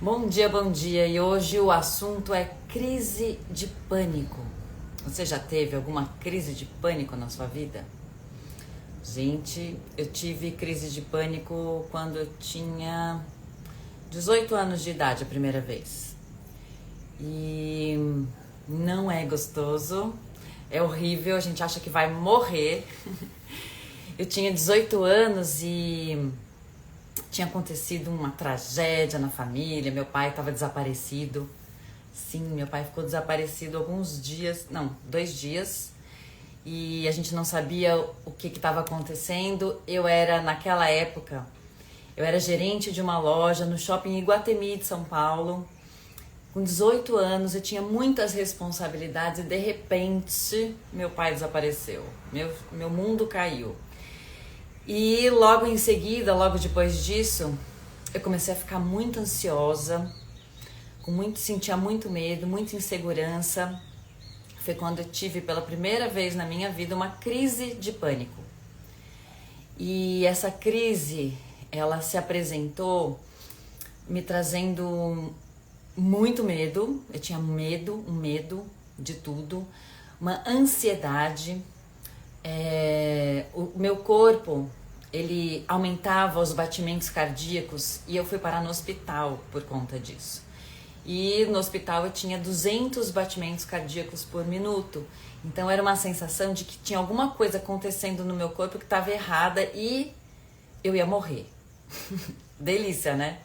Bom dia, bom dia. E hoje o assunto é crise de pânico. Você já teve alguma crise de pânico na sua vida? Gente, eu tive crise de pânico quando eu tinha 18 anos de idade a primeira vez. E não é gostoso, é horrível, a gente acha que vai morrer. Eu tinha 18 anos e tinha acontecido uma tragédia na família, meu pai estava desaparecido. Sim, meu pai ficou desaparecido alguns dias, não, 2 dias. E a gente não sabia o que estava acontecendo. Naquela época, eu era gerente de uma loja no shopping Iguatemi de São Paulo. Com 18 anos, eu tinha muitas responsabilidades e de repente, meu pai desapareceu. Meu mundo caiu. E logo em seguida, logo depois disso, eu comecei a ficar muito ansiosa, sentia muito medo, muita insegurança. Foi quando eu tive pela primeira vez na minha vida uma crise de pânico. E essa crise, ela se apresentou me trazendo muito medo. Eu tinha medo, um medo de tudo, uma ansiedade. O meu corpo, ele aumentava os batimentos cardíacos e eu fui parar no hospital por conta disso. E no hospital eu tinha 200 batimentos cardíacos por minuto. Então era uma sensação de que tinha alguma coisa acontecendo no meu corpo que estava errada e eu ia morrer. Delícia, né?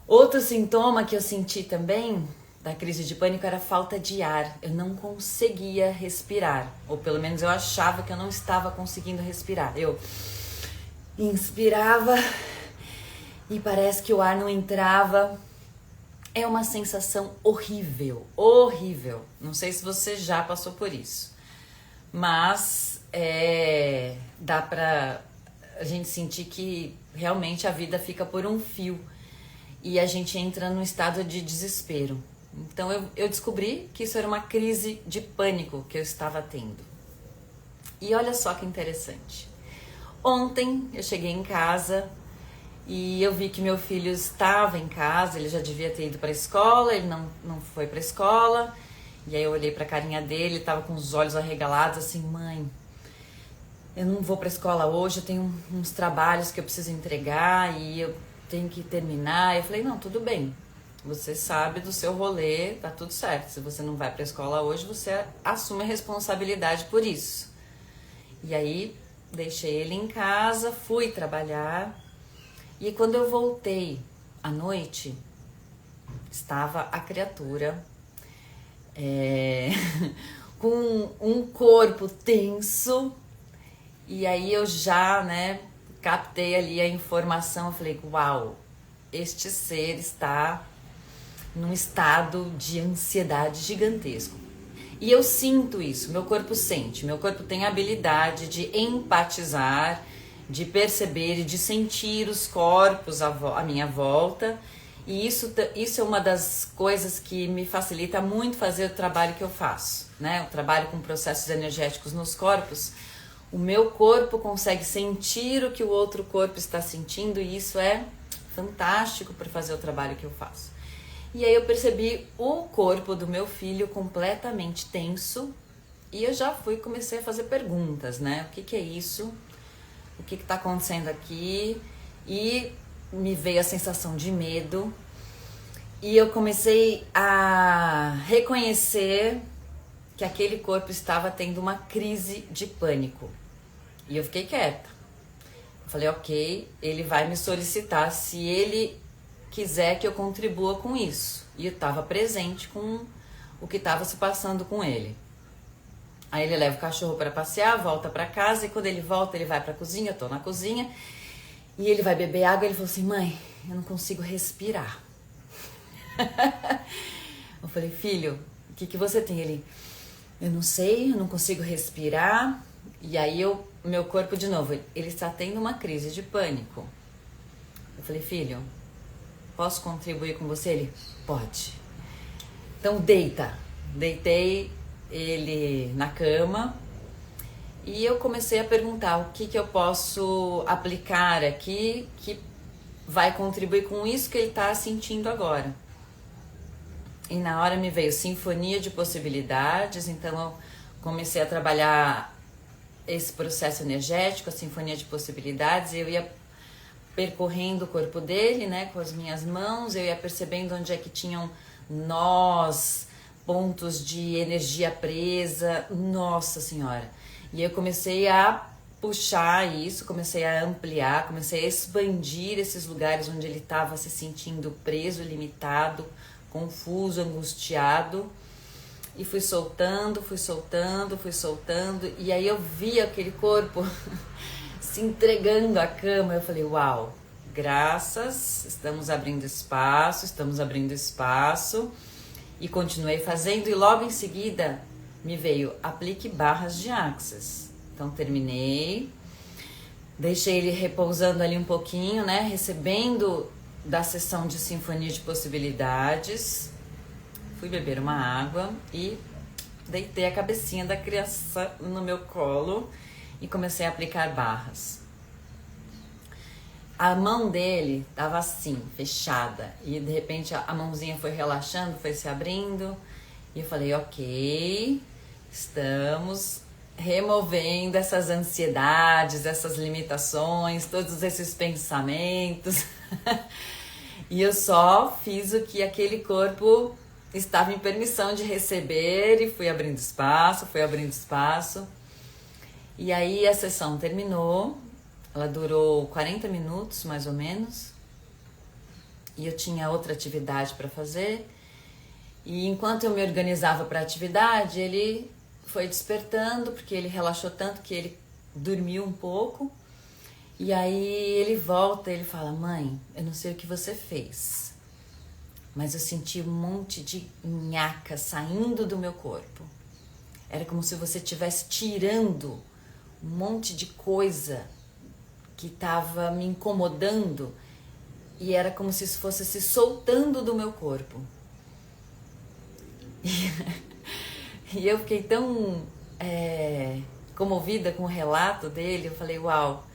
Outro sintoma que eu senti também da crise de pânico era a falta de ar. Eu não conseguia respirar, ou pelo menos eu achava que eu não estava conseguindo respirar. Eu inspirava e parece que o ar não entrava. É uma sensação horrível, horrível. Não sei se você já passou por isso, mas dá pra a gente sentir que realmente a vida fica por um fio e a gente entra num estado de desespero. Então eu descobri que isso era uma crise de pânico que eu estava tendo. E olha só que interessante. Ontem eu cheguei em casa e eu vi que meu filho estava em casa, ele já devia ter ido para a escola, ele não foi para a escola. E aí eu olhei para a carinha dele, ele estava com os olhos arregalados, assim, mãe, eu não vou para a escola hoje, eu tenho uns trabalhos que eu preciso entregar e eu tenho que terminar. Eu falei, não, tudo bem. Você sabe do seu rolê, tá tudo certo. Se você não vai pra escola hoje, você assume a responsabilidade por isso. E aí, deixei ele em casa, fui trabalhar. E quando eu voltei à noite, estava a criatura com um corpo tenso. E aí eu já, captei ali a informação. Eu falei, uau, este ser está num estado de ansiedade gigantesco. E eu sinto isso, meu corpo sente, meu corpo tem a habilidade de empatizar, de perceber e de sentir os corpos à minha volta. E isso é uma das coisas que me facilita muito fazer o trabalho que eu faço, né? O trabalho com processos energéticos nos corpos. O meu corpo consegue sentir o que o outro corpo está sentindo e isso é fantástico para fazer o trabalho que eu faço. E aí eu percebi o corpo do meu filho completamente tenso e eu já comecei a fazer perguntas, né? O que é isso? O que está acontecendo aqui? E me veio a sensação de medo e eu comecei a reconhecer que aquele corpo estava tendo uma crise de pânico. E eu fiquei quieta. Eu falei, ok, ele vai me solicitar se ele quiser que eu contribua com isso. E eu estava presente com o que estava se passando com ele. Aí ele leva o cachorro para passear, volta para casa, e quando ele volta, ele vai para a cozinha, eu tô na cozinha, e ele vai beber água, e ele falou assim, mãe, eu não consigo respirar. Eu falei, filho, o que você tem? Ele, eu não sei, eu não consigo respirar. E aí meu corpo de novo, ele está tendo uma crise de pânico. Eu falei, filho, posso contribuir com você? Ele, pode. Então deitei ele na cama e eu comecei a perguntar o que eu posso aplicar aqui que vai contribuir com isso que ele está sentindo agora. E na hora me veio sinfonia de possibilidades, então eu comecei a trabalhar esse processo energético, a sinfonia de possibilidades, e eu ia percorrendo o corpo dele, né, com as minhas mãos, eu ia percebendo onde é que tinham nós, pontos de energia presa, nossa senhora. E eu comecei a puxar isso, comecei a ampliar, comecei a expandir esses lugares onde ele estava se sentindo preso, limitado, confuso, angustiado. E fui soltando, fui soltando, fui soltando. E aí eu vi aquele corpo se entregando à cama. Eu falei, uau, graças, estamos abrindo espaço, estamos abrindo espaço. E continuei fazendo. E logo em seguida me veio, aplique barras de Access. Então terminei, deixei ele repousando ali um pouquinho, né? Recebendo da sessão de sinfonia de possibilidades. Fui beber uma água e deitei a cabecinha da criança no meu colo e comecei a aplicar barras. A mão dele estava assim, fechada, e de repente a mãozinha foi relaxando, foi se abrindo, e eu falei, ok, estamos removendo essas ansiedades, essas limitações, todos esses pensamentos. E eu só fiz o que aquele corpo estava em permissão de receber e fui abrindo espaço, E aí a sessão terminou, ela durou 40 minutos mais ou menos, e eu tinha outra atividade para fazer. E enquanto eu me organizava para a atividade, ele foi despertando, porque ele relaxou tanto que ele dormiu um pouco. E aí ele volta e ele fala, mãe, eu não sei o que você fez, mas eu senti um monte de nhaca saindo do meu corpo. Era como se você estivesse tirando um monte de coisa que estava me incomodando e era como se isso fosse se soltando do meu corpo. E eu fiquei tão comovida com o relato dele, eu falei, uau,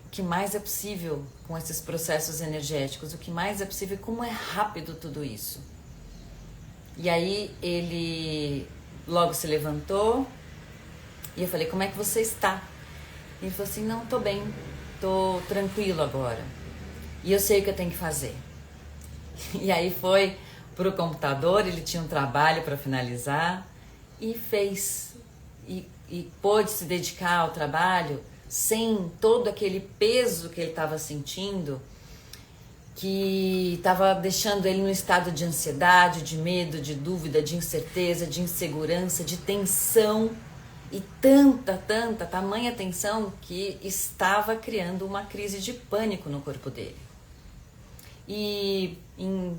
o que mais é possível com esses processos energéticos? O que mais é possível? Como é rápido tudo isso? E aí ele logo se levantou e eu falei, como é que você está? E ele falou assim, não, tô bem, tô tranquilo agora. E eu sei o que eu tenho que fazer. E aí foi pro computador, ele tinha um trabalho para finalizar e fez. E pôde se dedicar ao trabalho sem todo aquele peso que ele estava sentindo, que estava deixando ele num estado de ansiedade, de medo, de dúvida, de incerteza, de insegurança, de tensão, e tamanha tensão que estava criando uma crise de pânico no corpo dele. E em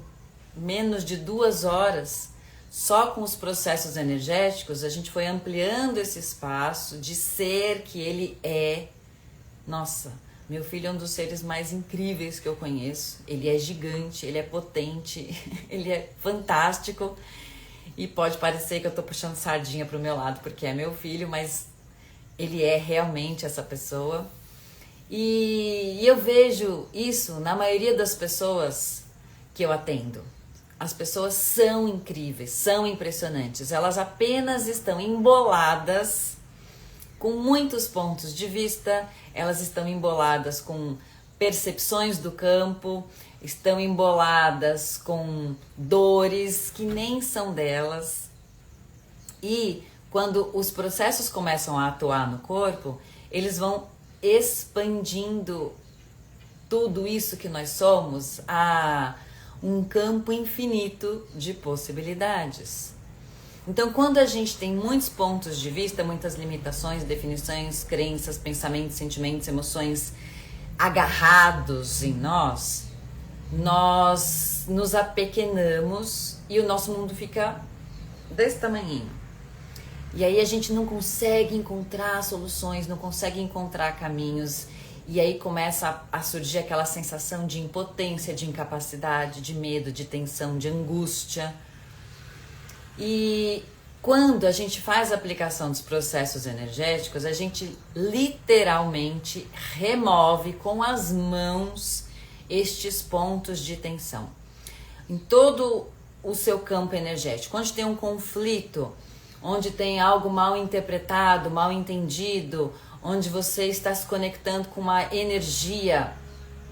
menos de 2 horas, só com os processos energéticos, a gente foi ampliando esse espaço de ser que ele é. Nossa, meu filho é um dos seres mais incríveis que eu conheço. Ele é gigante, ele é potente, ele é fantástico. E pode parecer que eu tô puxando sardinha pro meu lado porque é meu filho, mas ele é realmente essa pessoa. E eu vejo isso na maioria das pessoas que eu atendo. As pessoas são incríveis, são impressionantes. Elas apenas estão emboladas com muitos pontos de vista, elas estão emboladas com percepções do campo, estão emboladas com dores que nem são delas. E quando os processos começam a atuar no corpo, eles vão expandindo tudo isso que nós somos a um campo infinito de possibilidades. Então, quando a gente tem muitos pontos de vista, muitas limitações, definições, crenças, pensamentos, sentimentos, emoções agarrados em nós, nós nos apequenamos e o nosso mundo fica desse tamanhinho. E aí a gente não consegue encontrar soluções, não consegue encontrar caminhos. E aí começa a surgir aquela sensação de impotência, de incapacidade, de medo, de tensão, de angústia. E quando a gente faz a aplicação dos processos energéticos, a gente literalmente remove com as mãos estes pontos de tensão. Em todo o seu campo energético, onde tem um conflito, onde tem algo mal interpretado, mal entendido, onde você está se conectando com uma energia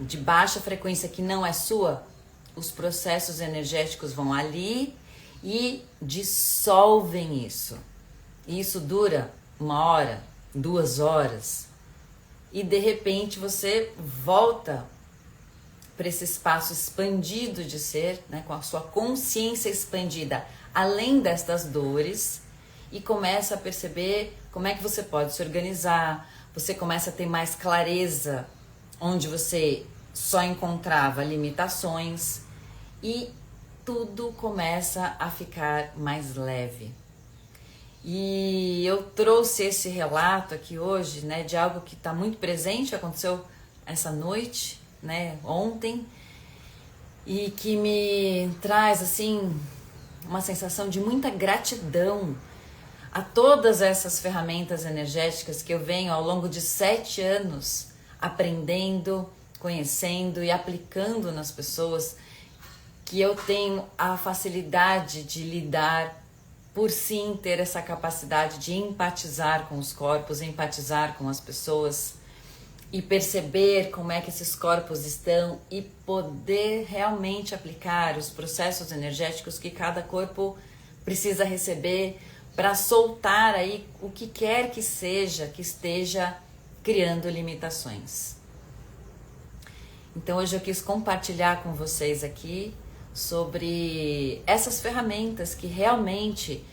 de baixa frequência que não é sua, os processos energéticos vão ali e dissolvem isso. E isso dura 1 hora, 2 horas. E de repente você volta para esse espaço expandido de ser, né, com a sua consciência expandida, além destas dores, e começa a perceber como é que você pode se organizar, você começa a ter mais clareza onde você só encontrava limitações e tudo começa a ficar mais leve. E eu trouxe esse relato aqui hoje, né, de algo que está muito presente, aconteceu essa noite, né, ontem, e que me traz assim uma sensação de muita gratidão a todas essas ferramentas energéticas que eu venho ao longo de 7 anos aprendendo, conhecendo e aplicando nas pessoas, que eu tenho a facilidade de lidar, por sim ter essa capacidade de empatizar com os corpos, empatizar com as pessoas e perceber como é que esses corpos estão e poder realmente aplicar os processos energéticos que cada corpo precisa receber para soltar aí o que quer que seja que esteja criando limitações. Então hoje eu quis compartilhar com vocês aqui sobre essas ferramentas que realmente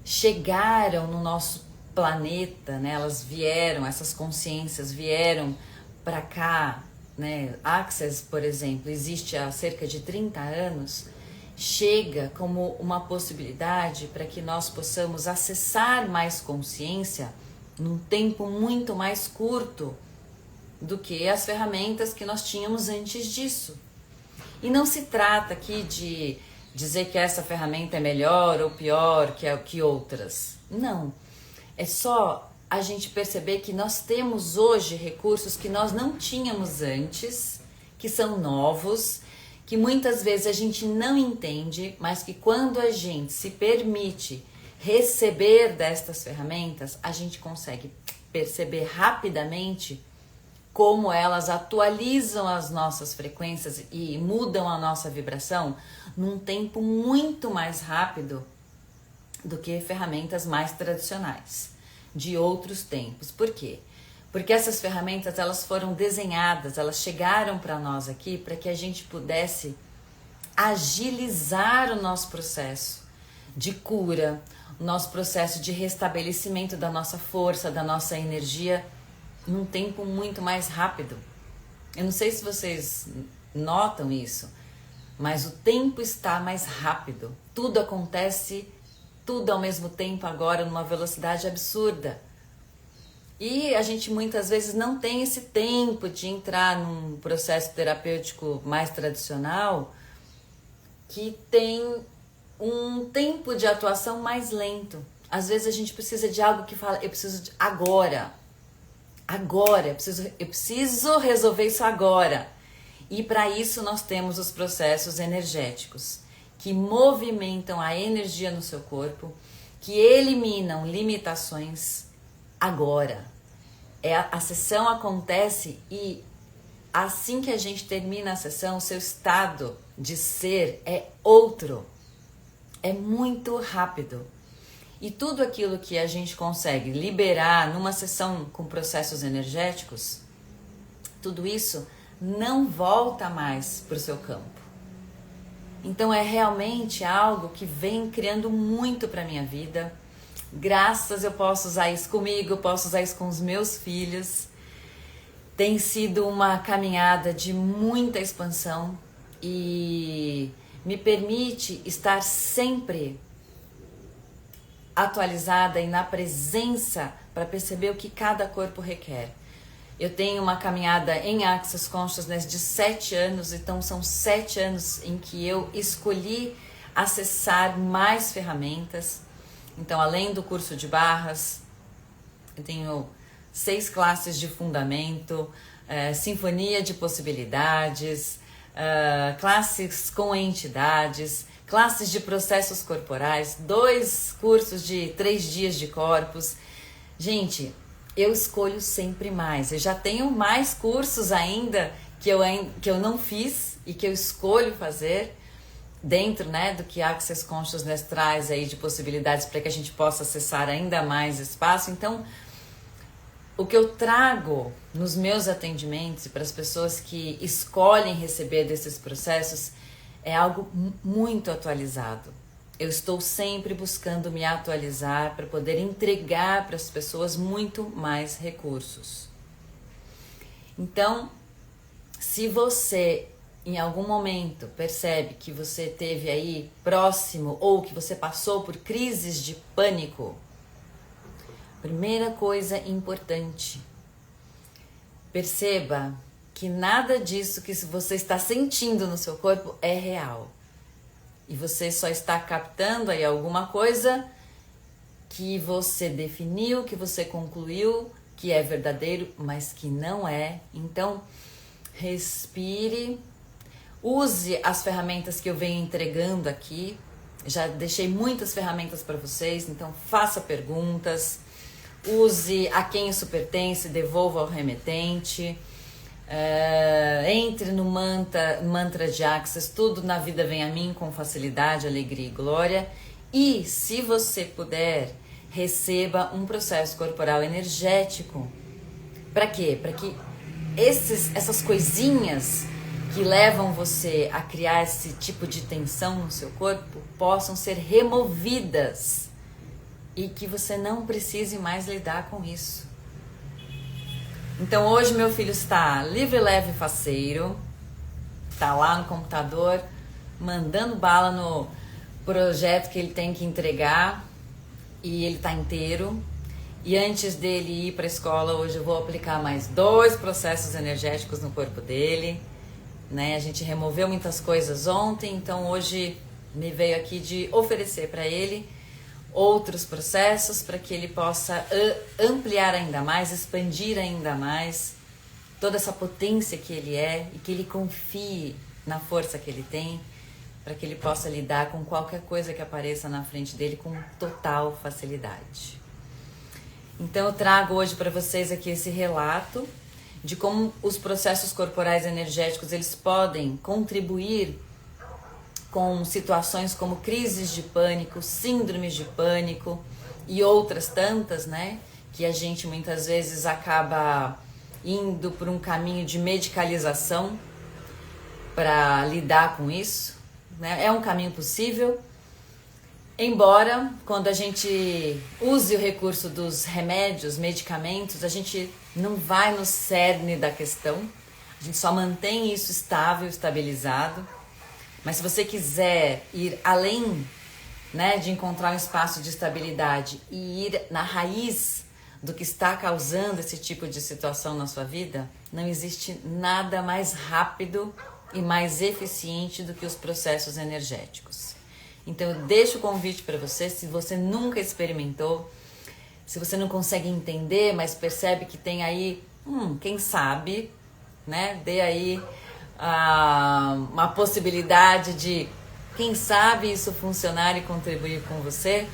chegaram no nosso planeta, né? Elas vieram, essas consciências vieram para cá, né? Access, por exemplo, existe há cerca de 30 anos, chega como uma possibilidade para que nós possamos acessar mais consciência num tempo muito mais curto do que as ferramentas que nós tínhamos antes disso. E não se trata aqui de dizer que essa ferramenta é melhor ou pior que outras. Não. É só a gente perceber que nós temos hoje recursos que nós não tínhamos antes, que são novos, que muitas vezes a gente não entende, mas que quando a gente se permite receber destas ferramentas, a gente consegue perceber rapidamente como elas atualizam as nossas frequências e mudam a nossa vibração num tempo muito mais rápido do que ferramentas mais tradicionais de outros tempos. Por quê? Porque essas ferramentas, elas foram desenhadas, elas chegaram para nós aqui para que a gente pudesse agilizar o nosso processo de cura, o nosso processo de restabelecimento da nossa força, da nossa energia, num tempo muito mais rápido. Eu não sei se vocês notam isso, mas o tempo está mais rápido. Tudo acontece, tudo ao mesmo tempo agora, numa velocidade absurda. E a gente muitas vezes não tem esse tempo de entrar num processo terapêutico mais tradicional, que tem um tempo de atuação mais lento. Às vezes a gente precisa de algo que fala, eu preciso de agora, eu preciso resolver isso agora. E para isso nós temos os processos energéticos, que movimentam a energia no seu corpo, que eliminam limitações agora. A sessão acontece e assim que a gente termina a sessão, o seu estado de ser é outro. É muito rápido. E tudo aquilo que a gente consegue liberar numa sessão com processos energéticos, tudo isso não volta mais para o seu campo. Então é realmente algo que vem criando muito para a minha vida. Graças, eu posso usar isso comigo, eu posso usar isso com os meus filhos. Tem sido uma caminhada de muita expansão e me permite estar sempre atualizada e na presença para perceber o que cada corpo requer. Eu tenho uma caminhada em Access Consciousness de 7 anos, então são 7 anos em que eu escolhi acessar mais ferramentas. Então, além do curso de barras, eu tenho 6 classes de fundamento, sinfonia de possibilidades, classes com entidades, classes de processos corporais, 2 cursos de 3 dias de corpos. Gente, eu escolho sempre mais. Eu já tenho mais cursos ainda que eu não fiz e que eu escolho fazer dentro, né, do que Access Consciousness traz aí de possibilidades para que a gente possa acessar ainda mais espaço. Então, o que eu trago nos meus atendimentos e para as pessoas que escolhem receber desses processos é algo muito atualizado. Eu estou sempre buscando me atualizar para poder entregar para as pessoas muito mais recursos. Então, se você em algum momento percebe que você teve aí próximo ou que você passou por crises de pânico, primeira coisa importante, perceba que nada disso que você está sentindo no seu corpo é real. E você só está captando aí alguma coisa que você definiu, que você concluiu que é verdadeiro, mas que não é. Então, respire, use as ferramentas que eu venho entregando aqui. Já deixei muitas ferramentas para vocês, então faça perguntas, use a quem isso pertence, devolva ao remetente, entre no mantra de Access, tudo na vida vem a mim com facilidade, alegria e glória. E se você puder, receba um processo corporal energético. Para quê? Para que essas coisinhas que levam você a criar esse tipo de tensão no seu corpo possam ser removidas e que você não precise mais lidar com isso. Então hoje meu filho está livre, leve e faceiro, está lá no computador mandando bala no projeto que ele tem que entregar e ele está inteiro. E antes dele ir para a escola, hoje eu vou aplicar mais 2 processos energéticos no corpo dele, né? A gente removeu muitas coisas ontem, então hoje me veio aqui de oferecer para ele outros processos para que ele possa ampliar ainda mais, expandir ainda mais toda essa potência que ele é e que ele confie na força que ele tem para que ele possa lidar com qualquer coisa que apareça na frente dele com total facilidade. Então eu trago hoje para vocês aqui esse relato de como os processos corporais energéticos eles podem contribuir com situações como crises de pânico, síndromes de pânico e outras tantas, né? Que a gente muitas vezes acaba indo por um caminho de medicalização para lidar com isso, né? É um caminho possível, embora quando a gente use o recurso dos remédios, medicamentos, a gente não vai no cerne da questão, a gente só mantém isso estável, estabilizado. Mas se você quiser ir além, né, de encontrar um espaço de estabilidade e ir na raiz do que está causando esse tipo de situação na sua vida, não existe nada mais rápido e mais eficiente do que os processos energéticos. Então eu deixo o convite para você, se você nunca experimentou, se você não consegue entender, mas percebe que tem aí, quem sabe, né, dê aí uma possibilidade de, quem sabe, isso funcionar e contribuir com você,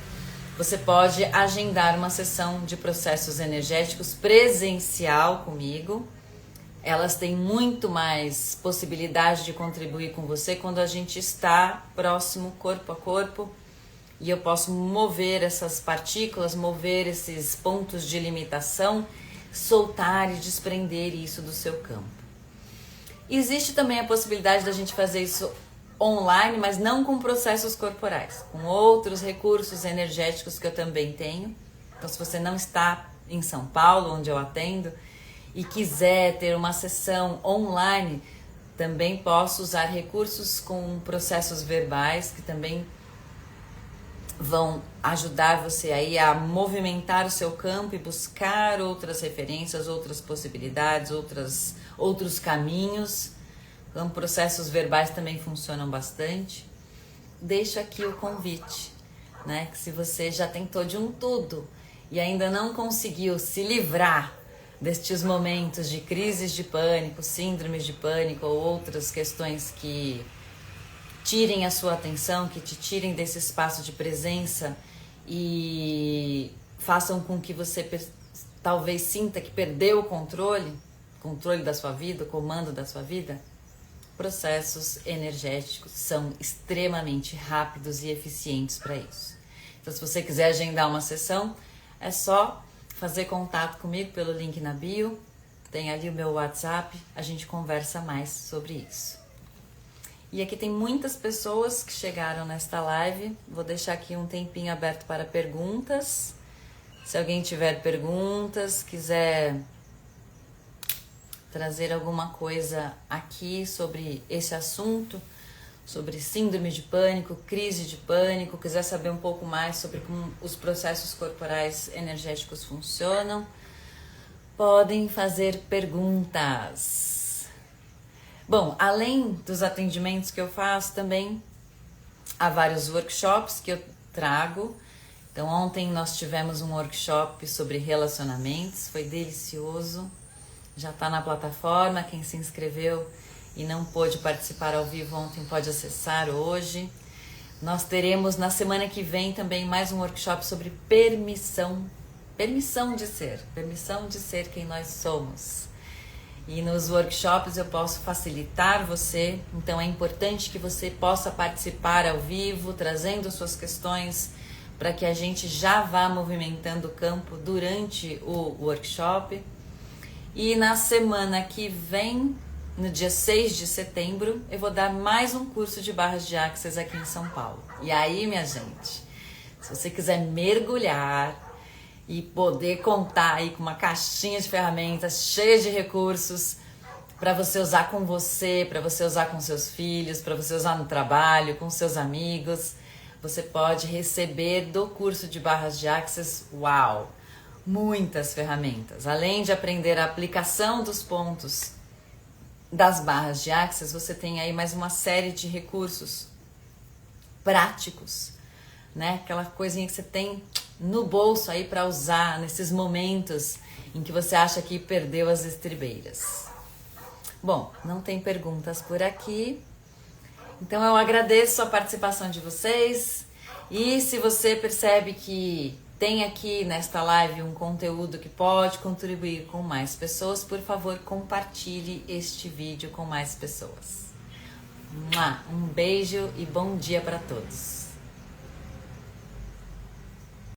você pode agendar uma sessão de processos energéticos presencial comigo. Elas têm muito mais possibilidade de contribuir com você quando a gente está próximo, corpo a corpo, e eu posso mover essas partículas, mover esses pontos de limitação, soltar e desprender isso do seu campo. Existe também a possibilidade da gente fazer isso online, mas não com processos corporais, com outros recursos energéticos que eu também tenho. Então, se você não está em São Paulo, onde eu atendo, e quiser ter uma sessão online, também posso usar recursos com processos verbais que também vão ajudar você aí a movimentar o seu campo e buscar outras referências, outras possibilidades, outros caminhos. Então, processos verbais também funcionam bastante. Deixo aqui o convite, né? Que se você já tentou de um tudo e ainda não conseguiu se livrar destes momentos de crises de pânico, síndromes de pânico ou outras questões que tirem a sua atenção, que te tirem desse espaço de presença e façam com que você talvez sinta que perdeu o controle da sua vida, o comando da sua vida. Processos energéticos são extremamente rápidos e eficientes para isso. Então, se você quiser agendar uma sessão, é só fazer contato comigo pelo link na bio, tem ali o meu WhatsApp, a gente conversa mais sobre isso. E aqui tem muitas pessoas que chegaram nesta live, vou deixar aqui um tempinho aberto para perguntas. Se alguém tiver perguntas, quiser trazer alguma coisa aqui sobre esse assunto, sobre síndrome de pânico, crise de pânico, quiser saber um pouco mais sobre como os processos corporais energéticos funcionam, podem fazer perguntas. Bom, além dos atendimentos que eu faço, também há vários workshops que eu trago. Então, ontem nós tivemos um workshop sobre relacionamentos, foi delicioso. Já está na plataforma, quem se inscreveu e não pôde participar ao vivo ontem pode acessar hoje. Nós teremos na semana que vem também mais um workshop sobre permissão de ser quem nós somos. E nos workshops eu posso facilitar você, então é importante que você possa participar ao vivo, trazendo suas questões, para que a gente já vá movimentando o campo durante o workshop. E na semana que vem, no dia 6 de setembro, eu vou dar mais um curso de barras de Axis aqui em São Paulo. E aí, minha gente, se você quiser mergulhar e poder contar aí com uma caixinha de ferramentas cheia de recursos para você usar com você, para você usar com seus filhos, para você usar no trabalho, com seus amigos, você pode receber do curso de barras de Axis, uau, muitas ferramentas. Além de aprender a aplicação dos pontos das barras de Axis, você tem aí mais uma série de recursos práticos, né? Aquela coisinha que você tem no bolso aí para usar nesses momentos em que você acha que perdeu as estribeiras. Bom, não tem perguntas por aqui, então eu agradeço a participação de vocês e se você percebe que tem aqui nesta live um conteúdo que pode contribuir com mais pessoas, por favor, compartilhe este vídeo com mais pessoas. Um beijo e bom dia para todos.